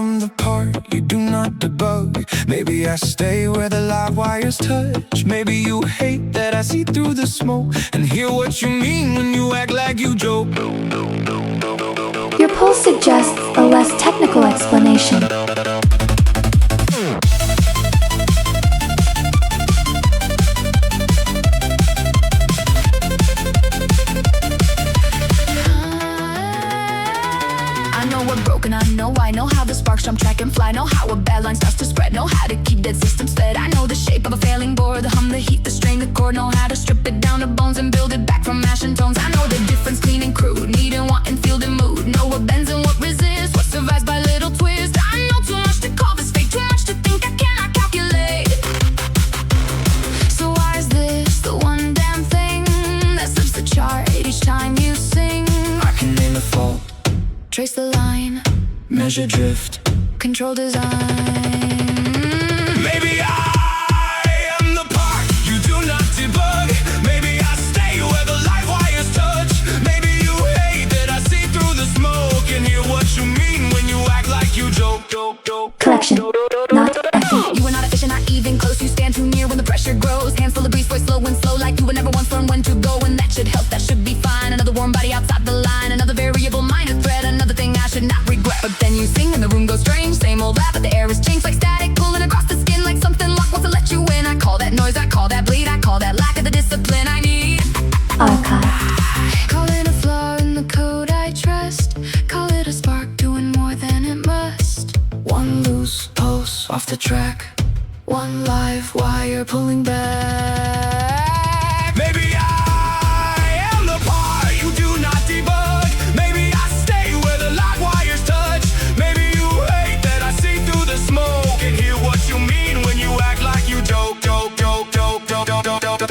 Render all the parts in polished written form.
am the part you do not debug. Maybe I stay where the live wires touch. Maybe you hate that I see through the smoke and hear what you mean when you act like you joke. Your poll suggests a less technical explanation. I know how the sparks jump, track and fly. Know how a bad line starts to spread. Know how to keep dead systems fed. I know the shape of a failing board, the hum, the heat, the string, the chord. Know how to strip it down to bones and build it back from ash and tones. I know the difference, clean and crude, need and want and feel and mood. Know what bends and what resists, what survives by little twist. I know too much to call this fate, too much to think I cannot calculate. So why is this the one damn thing that slips the chart each time you sing? I can name the fault, trace the line, measure drift, control design. Maybe I am the part you do not debug. Maybe I stay where the live wires touch. Maybe you hate that I see through the smoke and hear what you mean when you act like you joke. Correction, not effing. You are not efficient, not even close. You stand too near when the pressure grows. Hands full of grease, voice slow and slow, like you would never once learn when to go. And that should help, that should be fine. Another warm body outside the line, another variable minor thread, another thing I should not regret. But then you sing and the room goes strange. Same old rap, but the air is changed like static, pulling across the skin like something locked wants to let you in. I call that noise, I call that bleed, I call that lack of the discipline I need. Archive. Call it a flaw in the code I trust. Call it a spark doing more than it must. One loose pulse off the track, One live wire pulling back. maybe I am the part you do not debug. Maybe I stay where the live wires touch. Maybe you hate that I see through the smoke and hear what you mean when you act like you joke.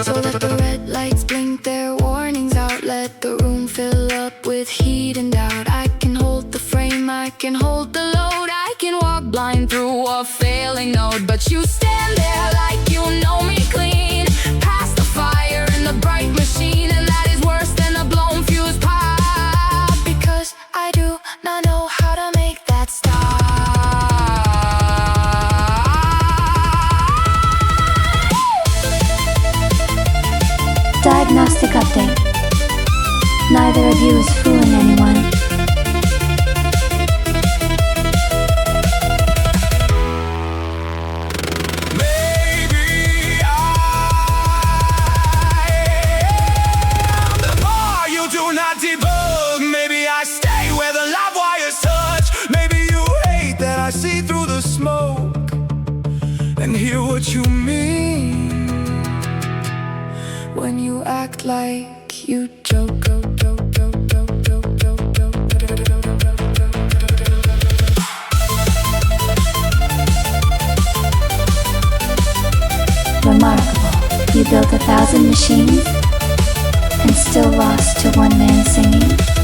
So let the red lights blink their warnings out. Let the room fill up with heat and doubt. I can hold the frame, I can hold the load. I can walk blind through a failing node. But you stand there like you know me clean, past the fire in the bright machine. And that is worse than a blown fuse pop, because I do not know how to make that stop. Diagnostic update. Neither of you is fooling anyone. Maybe I am the part you do not debug. Maybe I stay where the live wires touch. Maybe you hate that I see through the smoke and hear what you mean When you act like you joke. Remarkable. You built 1,000 machines and still lost to one man singing?